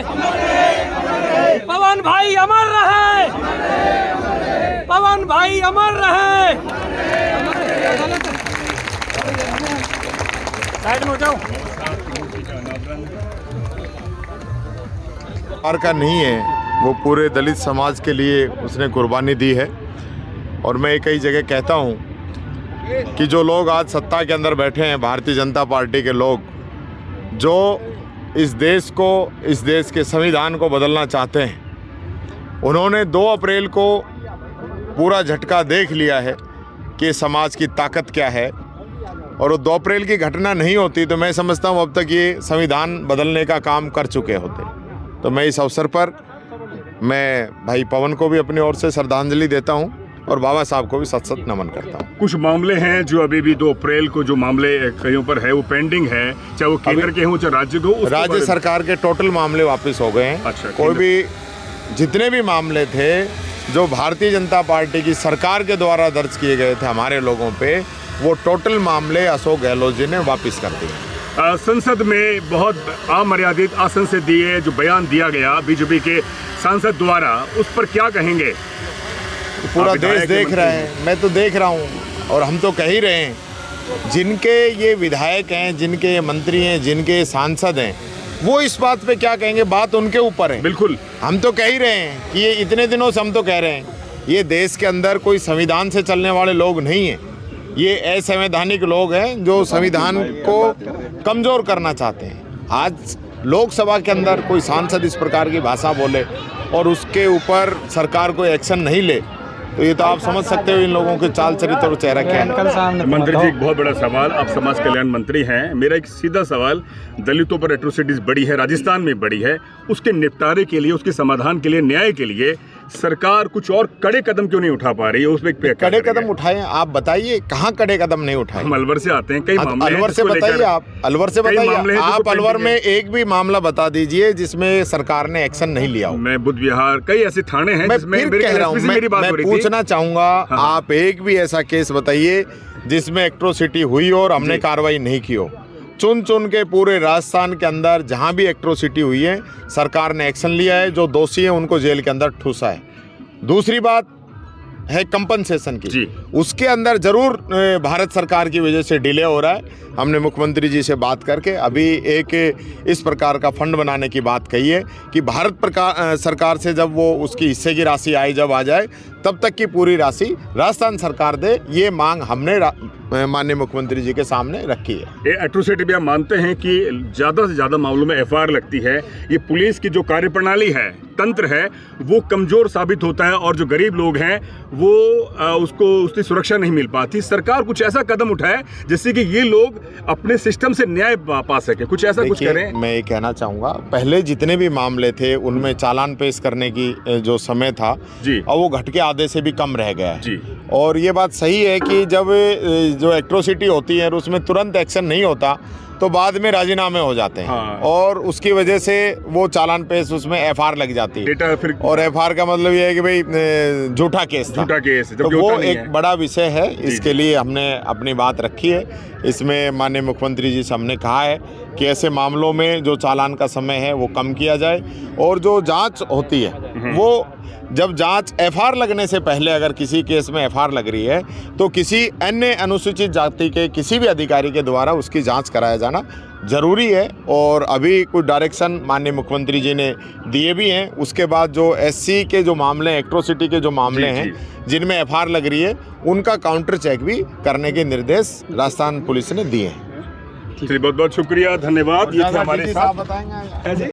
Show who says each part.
Speaker 1: पवन भाई अमर रहे, पवन भाई अमर रहे। साइड में हो जाओ।
Speaker 2: का नहीं है, वो पूरे दलित समाज के लिए उसने कुर्बानी दी है। और मैं कई जगह कहता हूँ कि जो लोग आज सत्ता के अंदर बैठे हैं, भारतीय जनता पार्टी के लोग, जो इस देश को, इस देश के संविधान को बदलना चाहते हैं, उन्होंने 2 अप्रैल को पूरा झटका देख लिया है कि समाज की ताकत क्या है। और वो 2 अप्रैल की घटना नहीं होती तो मैं समझता हूँ अब तक ये संविधान बदलने का काम कर चुके होते। तो मैं इस अवसर पर मैं भाई पवन को भी अपनी ओर से श्रद्धांजलि देता हूँ और बाबा साहब को भी सत सत नमन करता हूँ।
Speaker 3: कुछ मामले हैं जो अभी भी 2 अप्रैल को जो मामले कईयों पर है वो पेंडिंग है, चाहे वो केंद्र के हों चाहे राज्य को।
Speaker 2: राज्य सरकार के टोटल मामले वापस हो गए हैं।
Speaker 3: अच्छा,
Speaker 2: कोई भी जितने भी मामले थे जो भारतीय जनता पार्टी की सरकार के द्वारा दर्ज किए गए थे हमारे लोगों पे, वो टोटल मामले अशोक गहलोत जी ने वापस कर दिए।
Speaker 3: संसद में बहुत अमर्यादित असंसदीय जो बयान दिया गया बीजेपी के सांसद द्वारा, उस पर क्या कहेंगे?
Speaker 2: पूरा देश देख रहा है, मैं तो देख रहा हूँ और हम तो कह ही रहे हैं, जिनके ये विधायक हैं, जिनके ये मंत्री हैं, जिनके ये सांसद हैं, वो इस बात पे क्या कहेंगे, बात उनके ऊपर है।
Speaker 3: बिल्कुल,
Speaker 2: हम तो कह ही रहे हैं कि ये इतने दिनों से हम तो कह रहे हैं, ये देश के अंदर कोई संविधान से चलने वाले लोग नहीं हैं। ये असंवैधानिक लोग हैं जो संविधान को कमज़ोर करना चाहते हैं। आज लोकसभा के अंदर कोई सांसद इस प्रकार की भाषा बोले और उसके ऊपर सरकार कोई एक्शन नहीं ले, तो ये तो आप समझ सकते हो इन लोगों के चाल चरित्र और चेहरा क्या है।
Speaker 3: मंत्री जी, एक बहुत बड़ा सवाल, आप समाज कल्याण मंत्री हैं, मेरा एक सीधा सवाल, दलितों पर एट्रोसिटीज बढ़ी है, राजस्थान में बढ़ी है, उसके निपटारे के लिए, उसके समाधान के लिए, न्याय के लिए सरकार कुछ और कड़े कदम क्यों नहीं उठा पा रही है? उसमें
Speaker 2: कड़े कदम उठाए, आप बताइए कहाँ कड़े कदम नहीं उठाए?
Speaker 3: हम अलवर से आते हैं, कई मामले हैं,
Speaker 2: अलवर से बताइए, आप अलवर से बताइए, आप अलवर में एक भी मामला बता दीजिए जिसमें सरकार ने एक्शन नहीं लिया हो।
Speaker 3: मैं बुद्ध विहार, कई ऐसे थाने हैं जिसमें
Speaker 2: कह रहा हूँ, मैं पूछना चाहूंगा, आप एक भी ऐसा केस बताइए जिसमें एट्रोसिटी हुई और हमने कार्रवाई नहीं की हो। चुन चुन के पूरे राजस्थान के अंदर जहां भी एट्रोसिटी हुई है, सरकार ने एक्शन लिया है, जो दोषी है उनको जेल के अंदर ठूसा है। दूसरी बात है कंपनसेशन की, उसके अंदर जरूर भारत सरकार की वजह से डिले हो रहा है। हमने मुख्यमंत्री जी से बात करके अभी एक इस प्रकार का फंड बनाने की बात कही है कि भारत सरकार से जब वो उसकी हिस्से की राशि जब आ जाए तब तक की पूरी राशि राजस्थान सरकार दे, ये मांग हमने माननीय मुख्यमंत्री जी के सामने रखी है।
Speaker 3: ये एट्रोसिटी भी आप मानते हैं कि ज़्यादा से ज़्यादा मामलों में एफआईआर लगती है, ये पुलिस की जो कार्यप्रणाली है, तंत्र है, वो कमज़ोर साबित होता है और जो गरीब लोग हैं वो उसको उसकी सुरक्षा नहीं मिल पाती। सरकार कुछ ऐसा कदम उठाए जिससे कि ये लोग अपने सिस्टम से न्याय पा सके, कुछ ऐसा कुछ करें।
Speaker 2: मैं ये कहना चाहूँगा, पहले जितने भी मामले थे उनमें चालान पेश करने की जो समय था जी, और वो घट के आधे से भी कम रह गया है जी। और ये बात सही है कि जब जो एट्रोसिटी होती है और उसमें तुरंत एक्शन नहीं होता तो बाद में राजीनामे हो जाते हैं। और उसकी वजह से वो चालान पेश उसमें एफआईआर लग जाती है फिर, और एफआईआर का मतलब ये है कि भाई झूठा केस था, तो वो एक बड़ा विषय है। इसके लिए हमने अपनी बात रखी है। इसमें माननीय मुख्यमंत्री जी से हमने कहा है कि ऐसे मामलों में जो चालान का समय है वो कम किया जाए, और जो जांच होती है वो जब जांच एफआईआर लगने से पहले अगर किसी केस में एफआईआर लग रही है तो किसी अन्य अनुसूचित जाति के किसी भी अधिकारी के द्वारा उसकी जांच कराया जाना जरूरी है। और अभी कुछ डायरेक्शन माननीय मुख्यमंत्री जी ने दिए भी हैं। उसके बाद जो एससी के जो मामले, एट्रोसिटी के जो मामले हैं जिनमें एफआईआर लग रही है, उनका काउंटर चेक भी करने के निर्देश राजस्थान पुलिस ने दिए हैं।
Speaker 3: बहुत बहुत शुक्रिया, धन्यवाद। ये हमारे साथ बताएंगे।